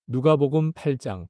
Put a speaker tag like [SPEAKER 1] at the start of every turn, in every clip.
[SPEAKER 1] 누가복음 8장.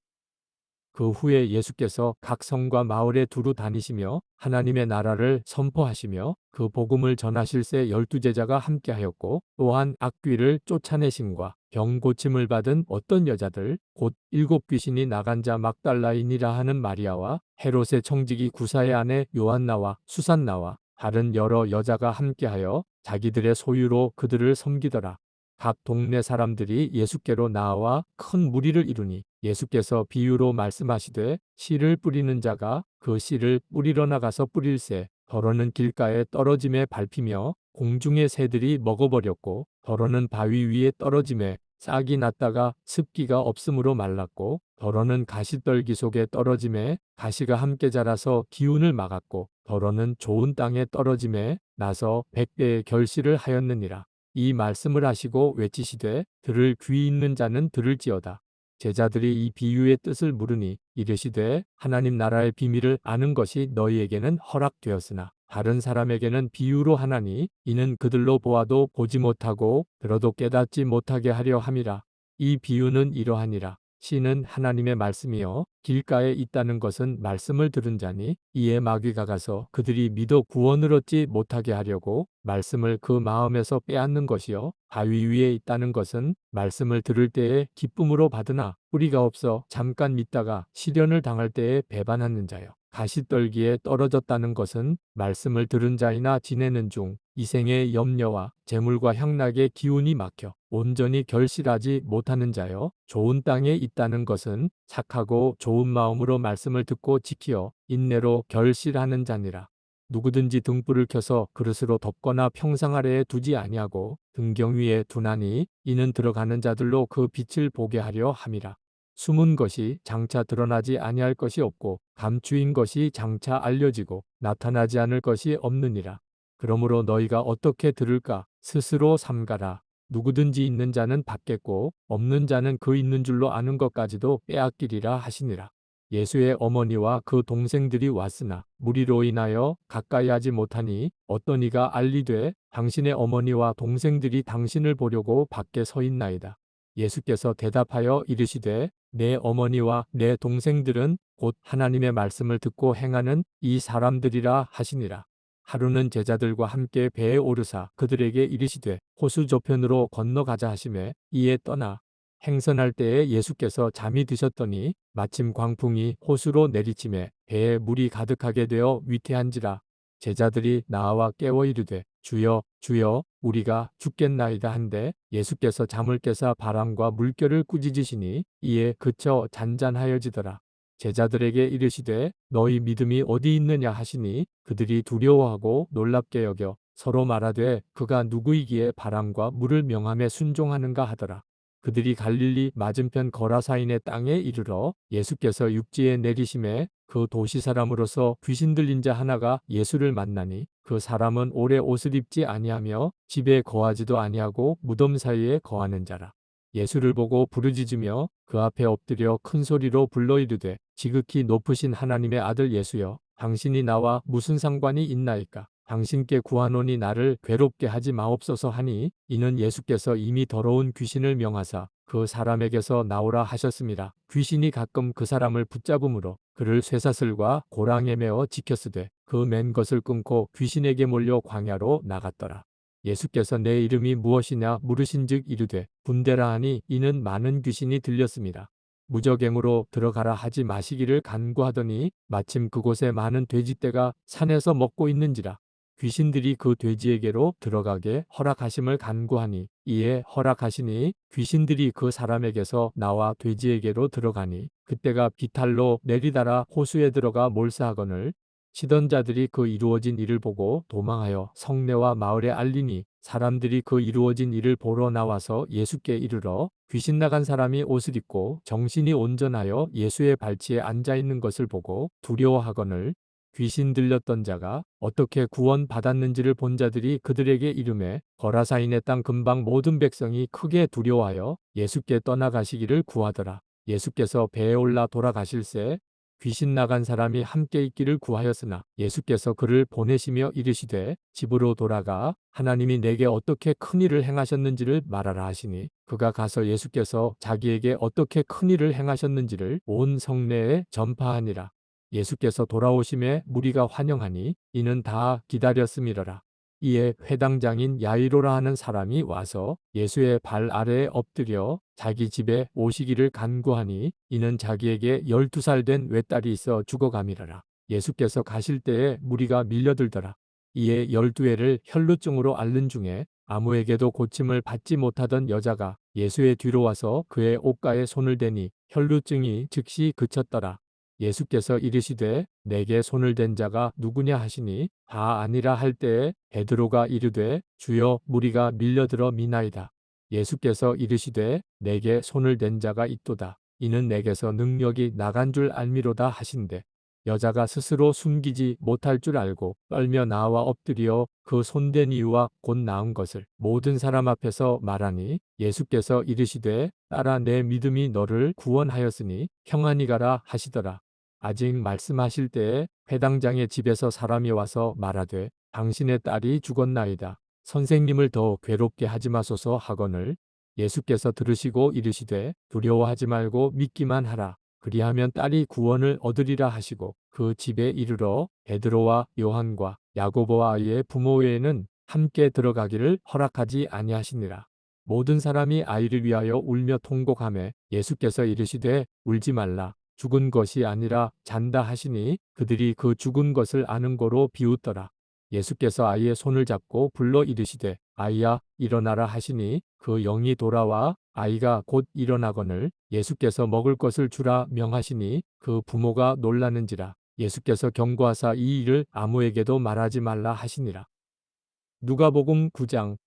[SPEAKER 1] 그 후에 예수께서 각 성과 마을에 두루 다니시며 하나님의 나라를 선포하시며 그 복음을 전하실새 12제자가 함께하였고, 또한 악귀를 쫓아내심과 병 고침을 받은 어떤 여자들 곧 7 귀신이 나간 자 막달라인이라 하는 마리아와 헤롯의 청지기 구사의 아내 요한나와 수산나와 다른 여러 여자가 함께하여 자기들의 소유로 그들을 섬기더라. 각 동네 사람들이 예수께로 나와 큰 무리를 이루니 예수께서 비유로 말씀하시되, 씨를 뿌리는 자가 그 씨를 뿌리러 나가서 뿌릴새 더러는 길가에 떨어짐에 밟히며 공중의 새들이 먹어버렸고, 더러는 바위 위에 떨어짐에 싹이 났다가 습기가 없으므로 말랐고, 더러는 가시떨기 속에 떨어짐에 가시가 함께 자라서 기운을 막았고, 더러는 좋은 땅에 떨어짐에 나서 100배의 결실을 하였느니라. 이 말씀을 하시고 외치시되, 들을 귀 있는 자는 들을지어다. 제자들이 이 비유의 뜻을 물으니 이르시되, 하나님 나라의 비밀을 아는 것이 너희에게는 허락되었으나 다른 사람에게는 비유로 하나니, 이는 그들로 보아도 보지 못하고 들어도 깨닫지 못하게 하려 함이라. 이 비유는 이러하니라. 씨는 하나님의 말씀이요 길가에 있다는 것은 말씀을 들은 자니, 이에 마귀가 가서 그들이 믿어 구원을 얻지 못하게 하려고 말씀을 그 마음에서 빼앗는 것이요 바위 위에 있다는 것은 말씀을 들을 때에 기쁨으로 받으나 뿌리가 없어 잠깐 믿다가 시련을 당할 때에 배반하는 자요 가시떨기에 떨어졌다는 것은 말씀을 들은 자이나 지내는 중 이 생의 염려와 재물과 향락의 기운이 막혀 온전히 결실하지 못하는 자요 좋은 땅에 있다는 것은 착하고 좋은 마음으로 말씀을 듣고 지키어 인내로 결실하는 자니라. 누구든지 등불을 켜서 그릇으로 덮거나 평상 아래에 두지 아니하고 등경 위에 두나니, 이는 들어가는 자들로 그 빛을 보게 하려 함이라. 숨은 것이 장차 드러나지 아니할 것이 없고 감추인 것이 장차 알려지고 나타나지 않을 것이 없느니라. 그러므로 너희가 어떻게 들을까? 스스로 삼가라. 누구든지 있는 자는 받겠고 없는 자는 그 있는 줄로 아는 것까지도 빼앗기리라 하시니라. 예수의 어머니와 그 동생들이 왔으나 무리로 인하여 가까이 하지 못하니, 어떤 이가 알리되, 당신의 어머니와 동생들이 당신을 보려고 밖에 서 있나이다. 예수께서 대답하여 이르시되, 내 어머니와 내 동생들은 곧 하나님의 말씀을 듣고 행하는 이 사람들이라 하시니라. 하루는 제자들과 함께 배에 오르사 그들에게 이르시되, 호수 저편으로 건너가자 하시매 이에 떠나 행선할 때에 예수께서 잠이 드셨더니 마침 광풍이 호수로 내리침에 배에 물이 가득하게 되어 위태한지라. 제자들이 나와 깨워 이르되, 주여 주여 우리가 죽겠나이다 한데, 예수께서 잠을 깨사 바람과 물결을 꾸짖으시니 이에 그쳐 잔잔하여지더라. 제자들에게 이르시되, 너희 믿음이 어디 있느냐 하시니, 그들이 두려워하고 놀랍게 여겨 서로 말하되, 그가 누구이기에 바람과 물을 명함에 순종하는가 하더라. 그들이 갈릴리 맞은편 거라사인의 땅에 이르러 예수께서 육지에 내리심에 그 도시 사람으로서 귀신 들린 자 하나가 예수를 만나니, 그 사람은 오래 옷을 입지 아니하며 집에 거하지도 아니하고 무덤 사이에 거하는 자라. 예수를 보고 부르짖으며 그 앞에 엎드려 큰 소리로 불러 이르되, 지극히 높으신 하나님의 아들 예수여, 당신이 나와 무슨 상관이 있나이까? 당신께 구하노니 나를 괴롭게 하지 마옵소서 하니, 이는 예수께서 이미 더러운 귀신을 명하사 그 사람에게서 나오라 하셨습니다. 귀신이 가끔 그 사람을 붙잡음으로 그를 쇠사슬과 고랑에 매어 지켰으되, 그 맨 것을 끊고 귀신에게 몰려 광야로 나갔더라. 예수께서 내 이름이 무엇이냐 물으신즉 이르되, 분대라 하니, 이는 많은 귀신이 들렸습니다. 무적행으로 들어가라 하지 마시기를 간구하더니, 마침 그곳에 많은 돼지떼가 산에서 먹고 있는지라. 귀신들이 그 돼지에게로 들어가게 허락하심을 간구하니, 이에 허락하시니 귀신들이 그 사람에게서 나와 돼지에게로 들어가니, 그때가 비탈로 내리다라 호수에 들어가 몰사하거늘, 치던 자들이 그 이루어진 일을 보고 도망하여 성내와 마을에 알리니, 사람들이 그 이루어진 일을 보러 나와서 예수께 이르러 귀신 나간 사람이 옷을 입고 정신이 온전하여 예수의 발치에 앉아 있는 것을 보고 두려워하거늘, 귀신 들렸던 자가 어떻게 구원받았는지를 본 자들이 그들에게 이르매, 거라사인의 땅 근방 모든 백성이 크게 두려워하여 예수께 떠나가시기를 구하더라. 예수께서 배에 올라 돌아가실새 귀신 나간 사람이 함께 있기를 구하였으나 예수께서 그를 보내시며 이르시되 집으로 돌아가 하나님이 내게 어떻게 큰 일을 행하셨는지를 말하라 하시니 그가 가서 예수께서 자기에게 어떻게 큰 일을 행하셨는지를 온 성내에 전파하니라. 예수께서 돌아오심에 무리가 환영하니 이는 다 기다렸음이러라. 이에 회당장인 야이로라 하는 사람이 와서 예수의 발 아래에 엎드려 자기 집에 오시기를 간구하니 이는 자기에게 12살 된 외딸이 있어 죽어감이러라. 예수께서 가실 때에 무리가 밀려들더라. 이에 12회를 혈루증으로 앓는 중에 아무에게도 고침을 받지 못하던 여자가 예수의 뒤로 와서 그의 옷가에 손을 대니 혈루증이 즉시 그쳤더라. 예수께서 이르시되 내게 손을 댄 자가 누구냐 하시니 다 아니라 할 때에 베드로가 이르되 주여 무리가 밀려들어 미나이다. 예수께서 이르시되 내게 손을 댄 자가 있도다. 이는 내게서 능력이 나간 줄 알미로다 하신대. 여자가 스스로 숨기지 못할 줄 알고 떨며 나와 엎드려 그 손댄 이유와 곧 나은 것을 모든 사람 앞에서 말하니 예수께서 이르시되 딸아 내 믿음이 너를 구원하였으니 평안히 가라 하시더라. 아직 말씀하실 때에 회당장의 집에서 사람이 와서 말하되 당신의 딸이 죽었나이다. 선생님을 더 괴롭게 하지 마소서 하거늘 예수께서 들으시고 이르시되 두려워하지 말고 믿기만 하라. 그리하면 딸이 구원을 얻으리라 하시고 그 집에 이르러 베드로와 요한과 야고보와 아이의 부모 외에는 함께 들어가기를 허락하지 아니하시니라. 모든 사람이 아이를 위하여 울며 통곡하매 예수께서 이르시되 울지 말라. 죽은 것이 아니라 잔다 하시니 그들이 그 죽은 것을 아는 거로 비웃더라. 예수께서 아이의 손을 잡고 불러 이르시되 아이야 일어나라 하시니 그 영이 돌아와 아이가 곧 일어나거늘 예수께서 먹을 것을 주라 명하시니 그 부모가 놀라는지라. 예수께서 경고하사 이 일을 아무에게도 말하지 말라 하시니라. 누가복음 9장.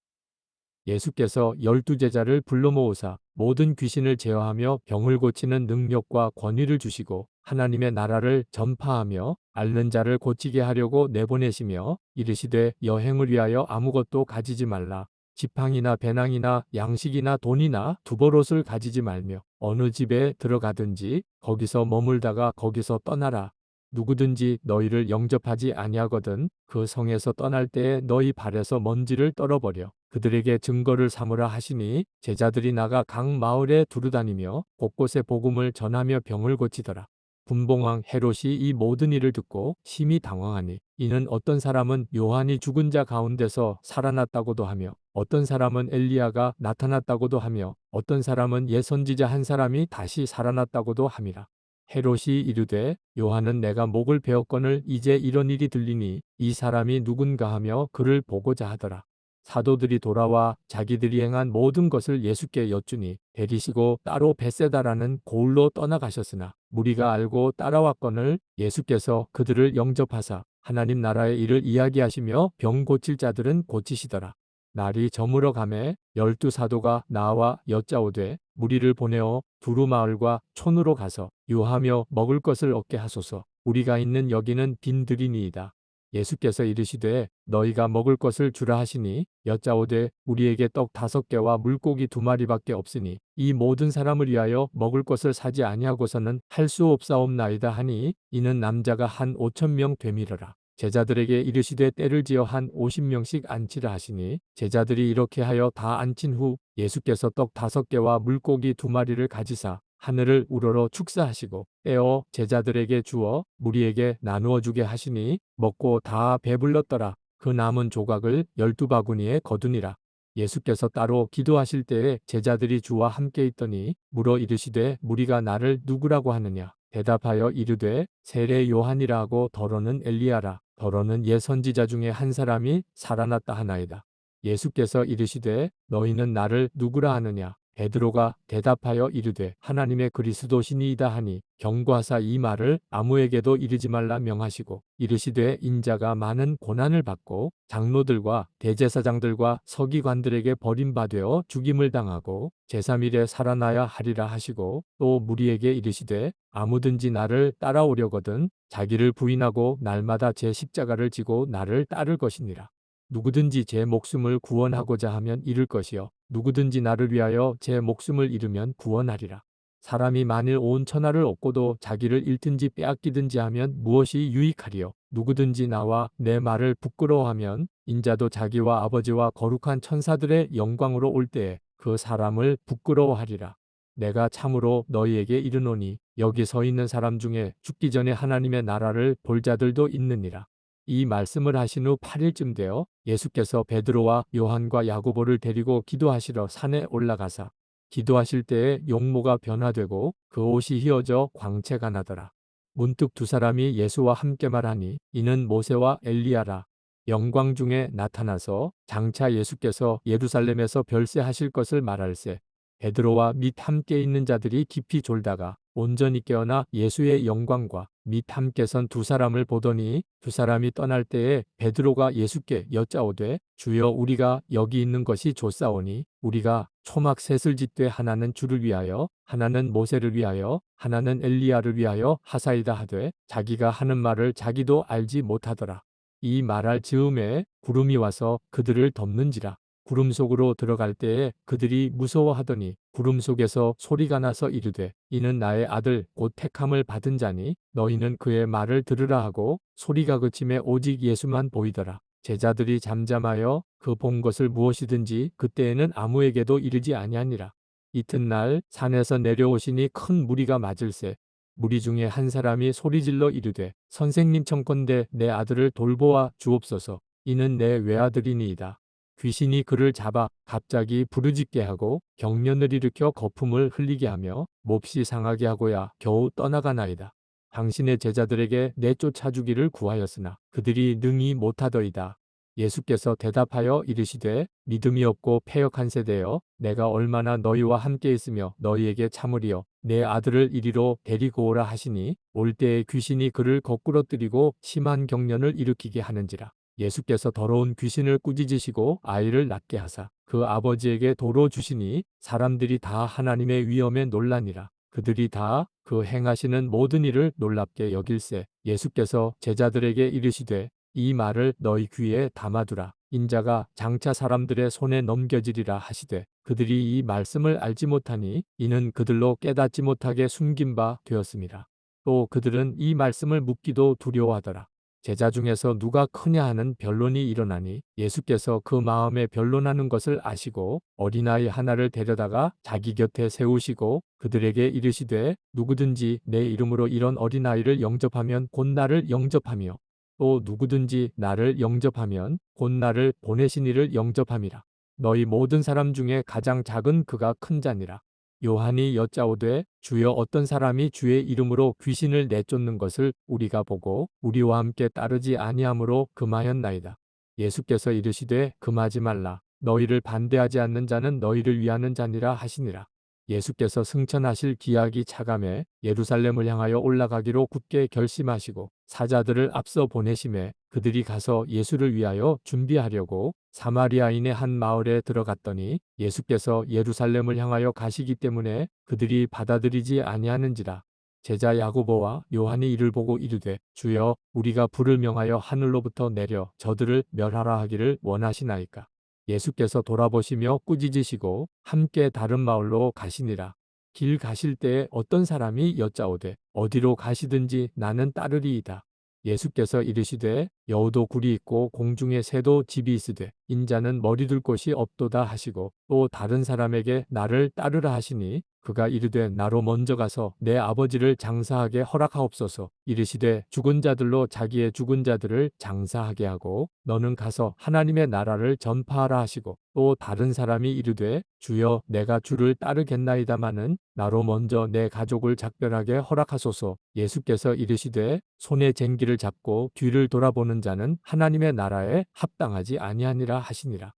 [SPEAKER 1] 예수께서 12제자를 불러 모으사 모든 귀신을 제어하며 병을 고치는 능력과 권위를 주시고 하나님의 나라를 전파하며 앓는 자를 고치게 하려고 내보내시며 이르시되 여행을 위하여 아무것도 가지지 말라. 지팡이나 배낭이나 양식이나 돈이나 두벌옷을 가지지 말며 어느 집에 들어가든지 거기서 머물다가 거기서 떠나라. 누구든지 너희를 영접하지 아니하거든 그 성에서 떠날 때에 너희 발에서 먼지를 떨어버려 그들에게 증거를 삼으라 하시니 제자들이 나가 각 마을에 두루다니며 곳곳에 복음을 전하며 병을 고치더라. 분봉왕 헤롯이 이 모든 일을 듣고 심히 당황하니 이는 어떤 사람은 요한이 죽은 자 가운데서 살아났다고도 하며 어떤 사람은 엘리야가 나타났다고도 하며 어떤 사람은 예선지자 한 사람이 다시 살아났다고도 함이라. 헤롯이 이르되 요한은 내가 목을 베었거늘 이제 이런 일이 들리니 이 사람이 누군가 하며 그를 보고자 하더라. 사도들이 돌아와 자기들이 행한 모든 것을 예수께 여쭈니 데리시고 따로 벳세다라는 고을로 떠나가셨으나 무리가 알고 따라왔거늘 예수께서 그들을 영접하사 하나님 나라의 일을 이야기하시며 병 고칠 자들은 고치시더라. 날이 저물어 가매 12사도가 나와 여짜오되 무리를 보내어 두루 마을과 촌으로 가서 유하며 먹을 것을 얻게 하소서. 우리가 있는 여기는 빈 들이니이다. 예수께서 이르시되 너희가 먹을 것을 주라 하시니 여짜오되 우리에게 떡 5개와 물고기 2마리밖에 없으니 이 모든 사람을 위하여 먹을 것을 사지 아니하고서는 할 수 없사옵나이다 하니 이는 남자가 한 5,000명 되밀어라. 제자들에게 이르시되 때를 지어 한 50명씩 앉히라 하시니 제자들이 이렇게 하여 다 앉힌 후 예수께서 떡 5개와 물고기 2마리를 가지사 하늘을 우러러 축사하시고 떼어 제자들에게 주어 무리에게 나누어 주게 하시니 먹고 다 배불렀더라. 그 남은 조각을 12바구니에 거두니라. 예수께서 따로 기도하실 때에 제자들이 주와 함께 있더니 물어 이르시되 무리가 나를 누구라고 하느냐. 대답하여 이르되 세례 요한이라 하고 더러는 엘리야라. 더러는 옛 선지자 중에 한 사람이 살아났다 하나이다. 예수께서 이르시되 너희는 나를 누구라 하느냐. 베드로가 대답하여 이르되 하나님의 그리스도시니이다 하니 경고하사 이 말을 아무에게도 이르지 말라 명하시고 이르시되 인자가 많은 고난을 받고 장로들과 대제사장들과 서기관들에게 버림받아 죽임을 당하고 제3일에 살아나야 하리라 하시고 또 무리에게 이르시되 아무든지 나를 따라오려거든 자기를 부인하고 날마다 제 십자가를 지고 나를 따를 것이니라. 누구든지 제 목숨을 구원하고자 하면 잃을 것이요 누구든지 나를 위하여 제 목숨을 잃으면 구원하리라. 사람이 만일 온 천하를 얻고도 자기를 잃든지 빼앗기든지 하면 무엇이 유익하리요? 누구든지 나와 내 말을 부끄러워하면 인자도 자기와 아버지와 거룩한 천사들의 영광으로 올 때에 그 사람을 부끄러워하리라. 내가 참으로 너희에게 이르노니 여기 서 있는 사람 중에 죽기 전에 하나님의 나라를 볼 자들도 있느니라. 이 말씀을 하신 후 8일쯤 되어 예수께서 베드로와 요한과 야고보를 데리고 기도하시러 산에 올라가사 기도하실 때에 용모가 변화되고 그 옷이 휘어져 광채가 나더라. 문득 두 사람이 예수와 함께 말하니 이는 모세와 엘리야라. 영광 중에 나타나서 장차 예수께서 예루살렘에서 별세하실 것을 말할세. 베드로와 및 함께 있는 자들이 깊이 졸다가 온전히 깨어나 예수의 영광과 및 함께 선 두 사람을 보더니 두 사람이 떠날 때에 베드로가 예수께 여짜오되 주여 우리가 여기 있는 것이 좋사오니 우리가 초막 셋을 짓되 하나는 주를 위하여 하나는 모세를 위하여 하나는 엘리야를 위하여 하사이다 하되 자기가 하는 말을 자기도 알지 못하더라. 이 말할 즈음에 구름이 와서 그들을 덮는지라. 구름 속으로 들어갈 때에 그들이 무서워하더니 구름 속에서 소리가 나서 이르되 이는 나의 아들 곧 택함을 받은 자니 너희는 그의 말을 들으라 하고 소리가 그침에 오직 예수만 보이더라. 제자들이 잠잠하여 그 본 것을 무엇이든지 그때에는 아무에게도 이르지 아니하니라. 이튿날 산에서 내려오시니 큰 무리가 맞을세. 무리 중에 한 사람이 소리질러 이르되 선생님 청컨대 내 아들을 돌보아 주옵소서. 이는 내 외아들이니이다. 귀신이 그를 잡아 갑자기 부르짖게 하고 경련을 일으켜 거품을 흘리게 하며 몹시 상하게 하고야 겨우 떠나가나이다. 당신의 제자들에게 내쫓아 주기를 구하였으나 그들이 능히 못하더이다. 예수께서 대답하여 이르시되 믿음이 없고 패역한 세대여 내가 얼마나 너희와 함께 있으며 너희에게 참으리요 내 아들을 이리로 데리고 오라 하시니 올 때에 귀신이 그를 거꾸러뜨리고 심한 경련을 일으키게 하는지라. 예수께서 더러운 귀신을 꾸짖으시고 아이를 낫게 하사 그 아버지에게 도로 주시니 사람들이 다 하나님의 위엄에 놀라니라. 그들이 다 그 행하시는 모든 일을 놀랍게 여길세. 예수께서 제자들에게 이르시되 이 말을 너희 귀에 담아두라. 인자가 장차 사람들의 손에 넘겨지리라 하시되 그들이 이 말씀을 알지 못하니 이는 그들로 깨닫지 못하게 숨긴 바 되었습니다. 또 그들은 이 말씀을 묻기도 두려워하더라. 제자 중에서 누가 크냐 하는 변론이 일어나니 예수께서 그 마음에 변론하는 것을 아시고 어린아이 하나를 데려다가 자기 곁에 세우시고 그들에게 이르시되 누구든지 내 이름으로 이런 어린아이를 영접하면 곧 나를 영접하며 또 누구든지 나를 영접하면 곧 나를 보내신 이를 영접함이라. 너희 모든 사람 중에 가장 작은 그가 큰 자니라. 요한이 여짜오되 주여 어떤 사람이 주의 이름으로 귀신을 내쫓는 것을 우리가 보고 우리와 함께 따르지 아니하므로 금하였나이다. 예수께서 이르시되 금하지 말라. 너희를 반대하지 않는 자는 너희를 위하는 자니라 하시니라. 예수께서 승천하실 기약이 차감해 예루살렘을 향하여 올라가기로 굳게 결심하시고 사자들을 앞서 보내심에 그들이 가서 예수를 위하여 준비하려고 사마리아인의 한 마을에 들어갔더니 예수께서 예루살렘을 향하여 가시기 때문에 그들이 받아들이지 아니하는지라. 제자 야고보와 요한이 이를 보고 이르되 주여 우리가 불을 명하여 하늘로부터 내려 저들을 멸하라 하기를 원하시나이까. 예수께서 돌아보시며 꾸짖으시고 함께 다른 마을로 가시니라. 길 가실 때에 어떤 사람이 여짜오되 어디로 가시든지 나는 따르리이다. 예수께서 이르시되 여우도 굴이 있고 공중에 새도 집이 있으되 인자는 머리둘 곳이 없도다 하시고 또 다른 사람에게 나를 따르라 하시니 그가 이르되 나로 먼저 가서 내 아버지를 장사하게 허락하옵소서. 이르시되 죽은 자들로 자기의 죽은 자들을 장사하게 하고 너는 가서 하나님의 나라를 전파하라 하시고 또 다른 사람이 이르되 주여 내가 주를 따르겠나이다마는 나로 먼저 내 가족을 작별하게 허락하소서. 예수께서 이르시되 손에 쟁기를 잡고 뒤를 돌아보는 자는 하나님의 나라에 합당하지 아니하니라 하시니라.